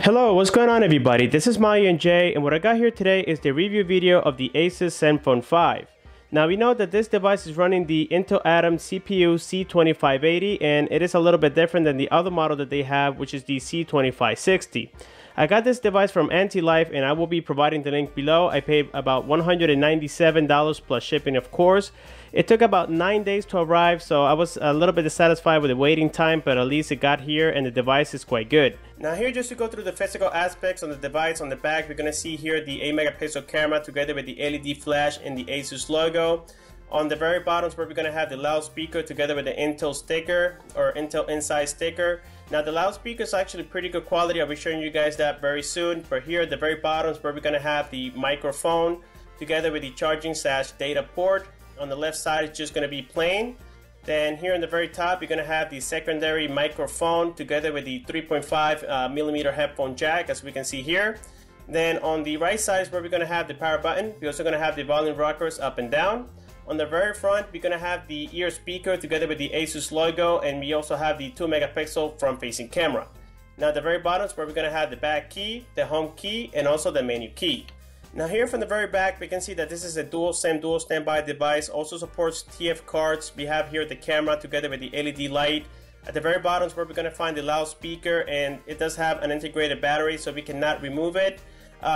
Hello, what's going on everybody? This is Mario and Jay, and what I got here today is the review video of the Asus Zenfone 5. Now we know that this device is running the Intel Atom CPU Z2580, and it is a little bit different than the other model that they have, which is the Z2560. I got this device from Anti-Life, and I will be providing the link below. I paid about $197 plus shipping, of course. It took about 9 days to arrive, so I was a little bit dissatisfied with the waiting time, but at least it got here and the device is quite good. Now here, just to go through the physical aspects on the device, on the back we're going to see here the 8-megapixel camera together with the LED flash and the Asus logo. On the very bottom is where we're going to have the loudspeaker together with the Intel sticker or Intel Inside sticker. Now the loudspeaker is actually pretty good quality. I'll be showing you guys that very soon. But here at the very bottom is where we're going to have the microphone together with the charging/data port. On the left side it's just going to be plain. Then here in the very top you're going to have the secondary microphone together with the 3.5 millimeter headphone jack, as we can see here. Then on the right side is where we're going to have the power button. We're also going to have the volume rockers up and down. On the very front, we're going to have the ear speaker together with the Asus logo, and we also have the 2-megapixel front-facing camera. Now, the very bottom is where we're going to have the back key, the home key, and also the menu key. Now, here from the very back, we can see that this is a dual SIM, dual standby device. Also supports TF cards. We have here the camera together with the LED light. At the very bottom is where we're going to find the loudspeaker, and it does have an integrated battery, so we cannot remove it.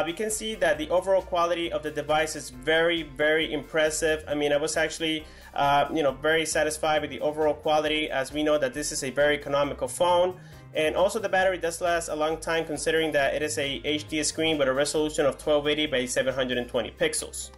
We can see that the overall quality of the device is very impressive. I mean, I was actually very satisfied with the overall quality, as we know that this is a very economical phone. And also the battery does last a long time, considering that it is a HD screen with a resolution of 1280 by 720 pixels.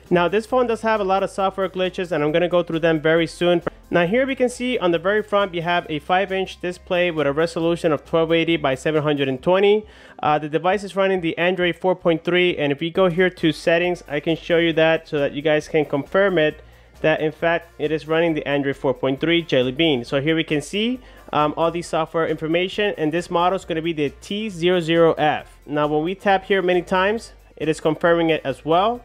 Now this phone does have a lot of software glitches, and I'm going to go through them very soon. Now here we can see on the very front we have a 5-inch display with a resolution of 1280 by 720. The device is running the Android 4.3, and if we go here to settings, I can show you that so that you guys can confirm it, that in fact it is running the Android 4.3 Jelly Bean. So here we can see all the software information, and this model is going to be the T00F. Now when we tap here many times, it is confirming it as well.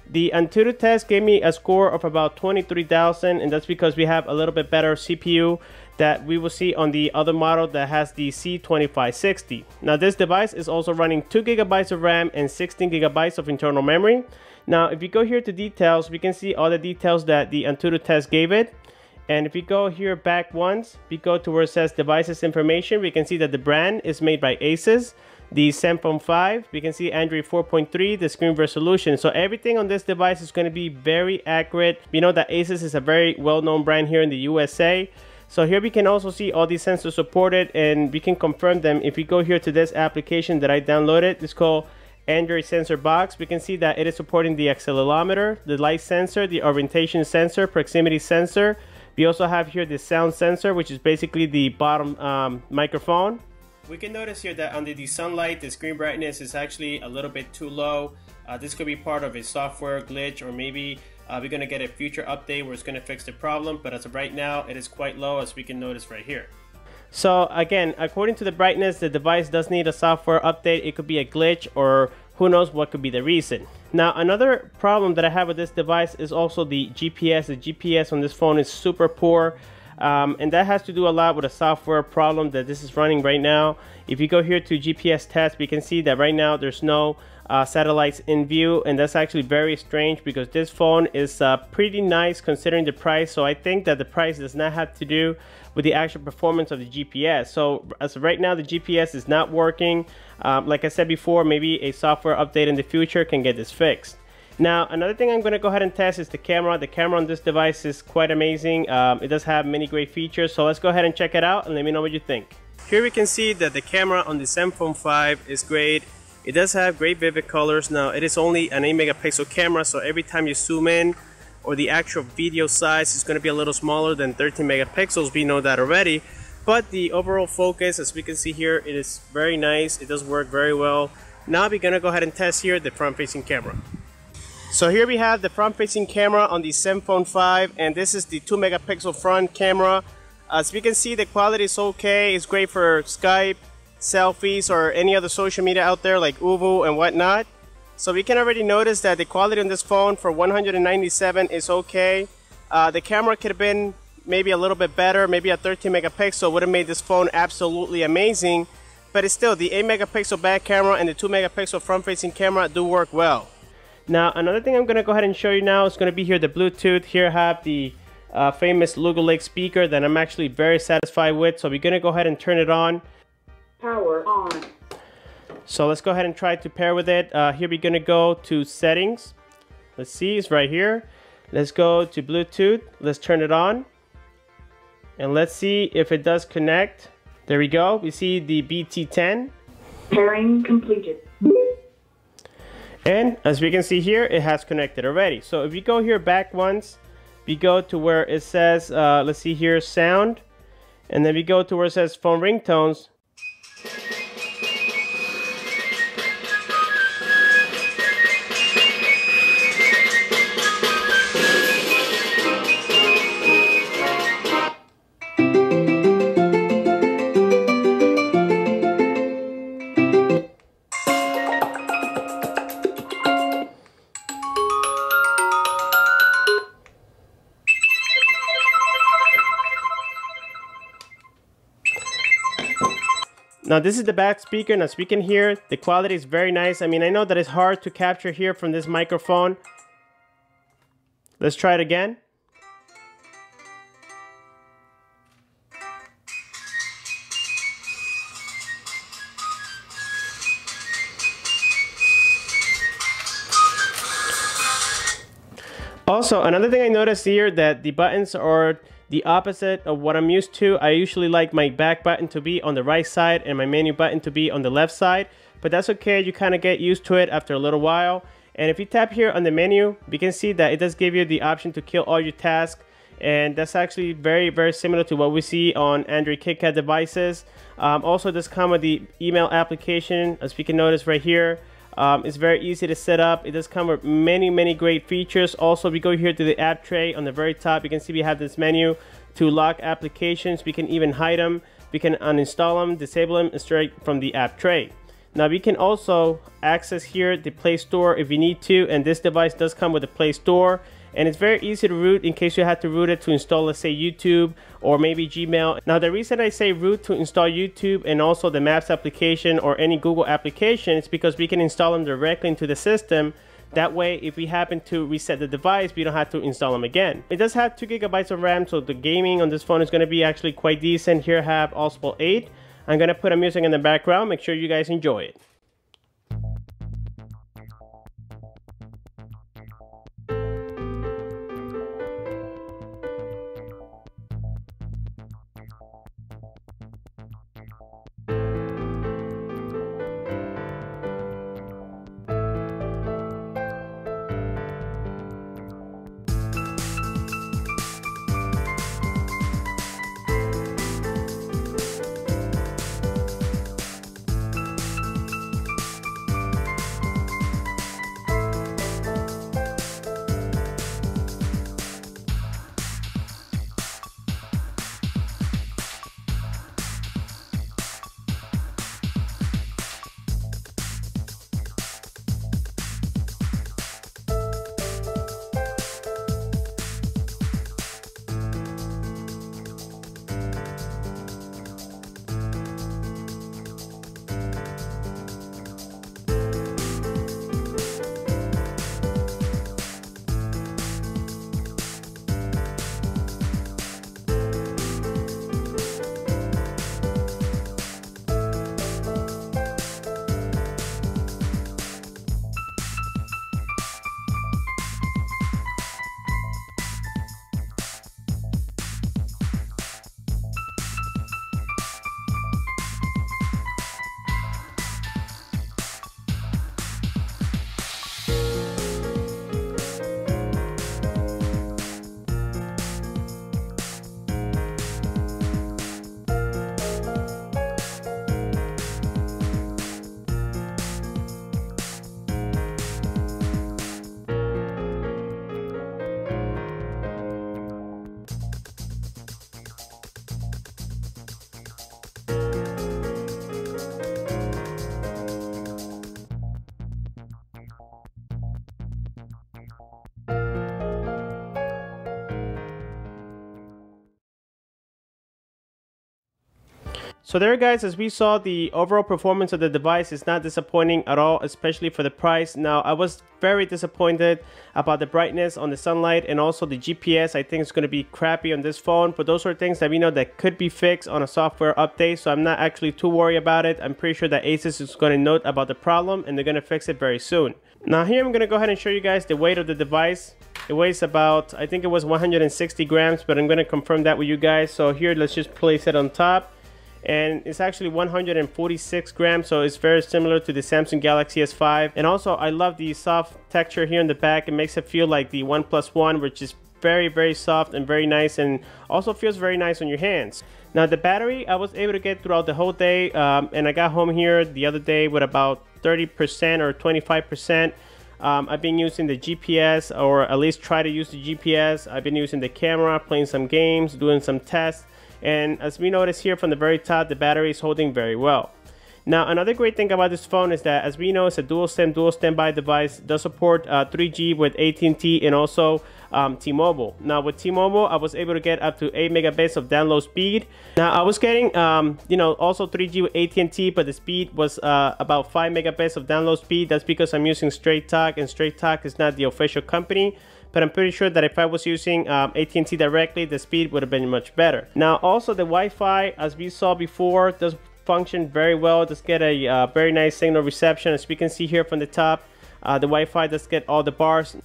The Antutu test gave me a score of about 23,000, and that's because we have a little bit better CPU that we will see on the other model that has the Z2560. Now this device is also running 2 GB of RAM and 16 GB of internal memory. Now if you go here to details, we can see all the details that the Antutu test gave it. And if we go here back once, we go to where it says devices information, we can see that the brand is made by Asus. The Zenfone 5, we can see Android 4.3, the screen resolution. So everything on this device is going to be very accurate. We know that Asus is a very well-known brand here in the USA. So here we can also see all these sensors supported, and we can confirm them. If we go here to this application that I downloaded, it's called Android Sensor Box. We can see that it is supporting the accelerometer, the light sensor, the orientation sensor, proximity sensor. We also have here the sound sensor, which is basically the bottom microphone. We can notice here that under the sunlight, the screen brightness is actually a little bit too low. This could be part of a software glitch, or maybe we're going to get a future update where it's going to fix the problem. But as of right now, it is quite low, as we can notice right here. So again, according to the brightness, the device does need a software update. It could be a glitch, or who knows what could be the reason. Now another problem that I have with this device is also the GPS. The GPS on this phone is super poor. And that has to do a lot with a software problem that this is running right now. If you go here to GPS test, we can see that right now there's no satellites in view, and that's actually very strange because this phone is pretty nice considering the price. So I think that the price does not have to do with the actual performance of the GPS. So as of right now, the GPS is not working. Like I said before, maybe a software update in the future can get this fixed. Now another thing I'm going to go ahead and test is the camera. The camera on this device is quite amazing. It does have many great features, so let's go ahead and check it out and let me know what you think. Here we can see that the camera on the Zenfone 5 is great. It does have great vivid colors. Now it is only an 8-megapixel camera, so every time you zoom in, or the actual video size is going to be a little smaller than 13 megapixels. We know that already. But the overall focus, as we can see here, it is very nice. It does work very well. Now we're going to go ahead and test here the front-facing camera. So here we have the front-facing camera on the Zenfone 5, and this is the 2-megapixel front camera. As we can see, the quality is okay. It's great for Skype, selfies, or any other social media out there like Uvu and whatnot. So we can already notice that the quality on this phone for $197 is okay. The camera could have been maybe a little bit better. Maybe a 13 megapixel would have made this phone absolutely amazing. but it's still the 8 megapixel back camera and the 2 megapixel front facing camera do work well. Now another thing I'm going to go ahead and show you now is going to be here the Bluetooth. Here I have the famous Lugo Lake speaker that I'm actually very satisfied with. So we're going to go ahead and turn it on. Power on. So let's go ahead and try to pair with it. Here we're going to go to settings. Let's see, it's right here. Let's go to Bluetooth. Let's turn it on. And let's see if it does connect. There we go. We see the BT10. Pairing completed. And as we can see here, it has connected already. So if you go here back once, we go to where it says, let's see here, sound. And then we go to where it says phone ringtones. Now this is the back speaker, and as we can hear, the quality is very nice. I mean, I know that it's hard to capture here from this microphone. Let's try it again. Also, another thing I noticed here that the buttons are the opposite of what I'm used to. I usually like my back button to be on the right side and my menu button to be on the left side, but that's okay. You kind of get used to it after a little while. And if you tap here on the menu, we can see that it does give you the option to kill all your tasks, and that's actually very similar to what we see on Android KitKat devices. Also, this comes with the email application, as we can notice right here. It's very easy to set up. It does come with many great features. Also, we go here to the app tray on the very top. You can see we have this menu to lock applications. We can even hide them. We can uninstall them, disable them straight from the app tray. Now we can also access here the Play Store if you need to, and this device does come with a Play Store, and it's very easy to root in case you have to root it to install, let's say, YouTube or maybe Gmail. Now the reason I say root to install YouTube and also the Maps application or any Google application is because we can install them directly into the system. That way, if we happen to reset the device, we don't have to install them again. It does have 2 GB of RAM, so the gaming on this phone is going to be actually quite decent. Here I have AllSport 8. I'm going to put a music in the background. Make sure you guys enjoy it. So there guys, as we saw, the overall performance of the device is not disappointing at all, especially for the price. Now I was very disappointed about the brightness on the sunlight, and also the GPS I think is going to be crappy on this phone, but those are things that we know that could be fixed on a software update, so I'm not actually too worried about it. I'm pretty sure that Asus is going to note about the problem and they're going to fix it very soon. Now here I'm going to go ahead and show you guys the weight of the device. It weighs about, I think it was 160 grams, but I'm going to confirm that with you guys. So here, let's just place it on top. And it's actually 146 grams, so it's very similar to the Samsung Galaxy S5. And also I love the soft texture here in the back. It makes it feel like the OnePlus One, which is very soft and very nice, and also feels very nice on your hands. Now the battery I was able to get throughout the whole day, and I got home here the other day with about 30% or 25%. I've been using the GPS, or at least try to use the GPS. I've been using the camera, playing some games, doing some tests. And as we notice here from the very top, the battery is holding very well. Now another great thing about this phone is that, as we know, it's a dual standby device. It does support 3G with AT&T and also T-Mobile. Now with T-Mobile, I was able to get up to 8 megabits of download speed. Now I was getting you know, also 3G with AT&T, but the speed was about 5 megabits of download speed. That's because I'm using Straight Talk, and Straight Talk is not the official company. But I'm pretty sure that if I was using AT&T directly, the speed would have been much better. Now also the Wi-Fi, as we saw before, does function very well. It does get a very nice signal reception. As we can see here from the top, the Wi-Fi does get all the bars.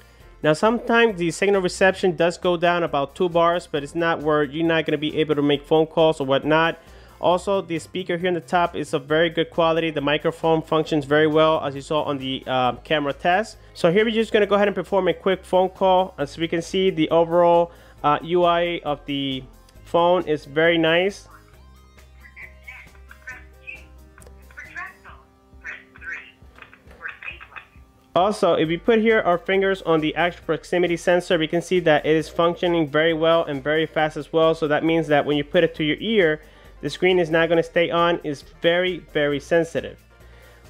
Now sometimes the signal reception does go down about 2 bars, but it's not where you're not going to be able to make phone calls or whatnot. Also, the speaker here on the top is of very good quality. The microphone functions very well, as you saw on the camera test. So here we're just going to go ahead and perform a quick phone call. As we can see, the overall UI of the phone is very nice. Also, if we put here our fingers on the actual proximity sensor, we can see that it is functioning very well and very fast as well. So that means that when you put it to your ear, the screen is not going to stay on. It's very sensitive.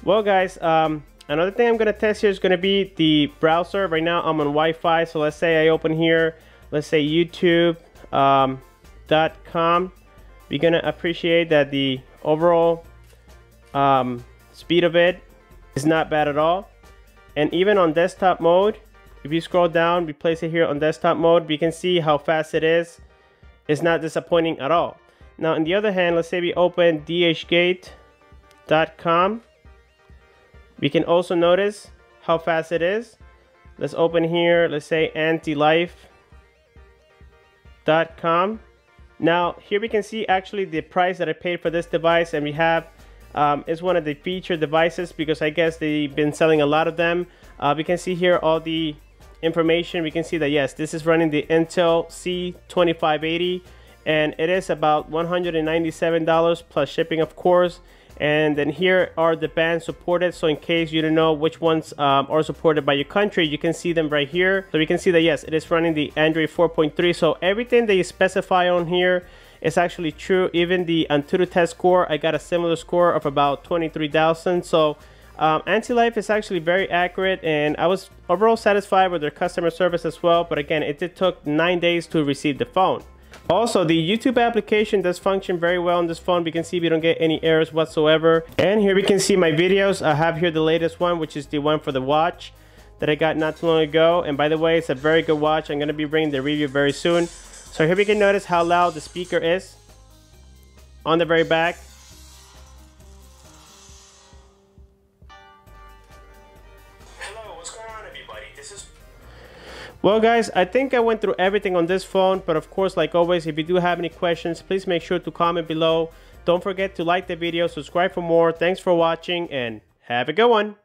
Well guys, another thing I'm going to test here is going to be the browser. Right now I'm on Wi-Fi, so let's say I open here, let's say youtube.com. We're going to appreciate that the overall speed of it is not bad at all. And even on desktop mode, if you scroll down, we place it here on desktop mode, we can see how fast it is. It's not disappointing at all. Now on the other hand, let's say we open dhgate.com. We can also notice how fast it is. Let's open here, let's say antilife.com. Now here we can see actually the price that I paid for this device, and we have it's one of the featured devices because I guess they've been selling a lot of them. We can see here all the information. We can see that yes, this is running the Intel Z2580, and it is about $197 plus shipping, of course. And then here are the bands supported, so in case you don't know which ones are supported by your country, you can see them right here. So we can see that yes, it is running the Android 4.3, so everything that you specify on here is actually true. Even the Antutu test score, I got a similar score of about 23,000. So Antilife is actually very accurate, and I was overall satisfied with their customer service as well. But again, it did took 9 days to receive the phone. Also, the YouTube application does function very well on this phone. We can see we don't get any errors whatsoever. And here we can see my videos. I have here the latest one, which is the one for the watch that I got not too long ago. And by the way, it's a very good watch. I'm going to be bringing the review very soon. So here we can notice how loud the speaker is on the very back. Hello, what's going on everybody? This is... Well guys, I think I went through everything on this phone, but of course, like always, if you do have any questions, please make sure to comment below. Don't forget to like the video, subscribe for more. Thanks for watching, and have a good one.